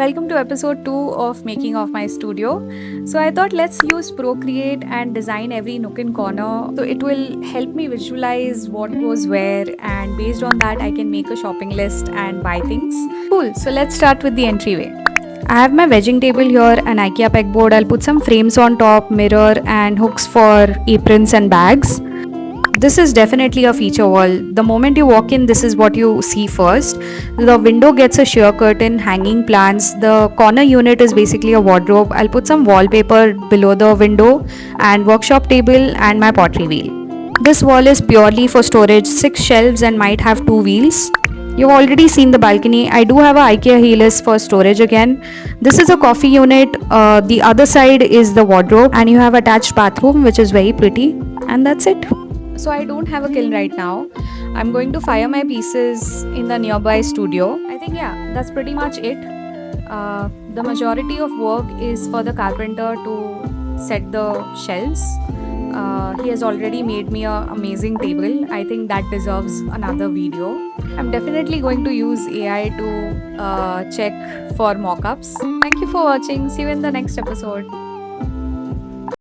Welcome to episode 2 of Making of My Studio. So I thought let's use Procreate and design every nook and corner. So it will help me visualize what goes where, and based on that I can make a shopping list and buy things. Cool. So let's start with the entryway. I have my wedging table here, an IKEA pegboard. I'll put some frames on top, mirror and hooks for aprons and bags. This is definitely a feature wall. The moment you walk in, this is what you see first. The window gets a sheer curtain, hanging plants. The corner unit is basically a wardrobe. I'll put some wallpaper below the window and workshop table and my pottery wheel. This wall is purely for storage, 6 shelves and might have 2 wheels. You've already seen the balcony. I do have a IKEA heelers for storage again. This is a coffee unit. The other side is the wardrobe and you have attached bathroom which is very pretty, and that's it. So I don't have a kiln right now. I'm going to fire my pieces in the nearby studio. I think that's pretty much it. The majority of work is for the carpenter to set the shelves. He has already made me an amazing table. I think that deserves another video. I'm definitely going to use AI to check for mock-ups. Thank you for watching. See you in the next episode.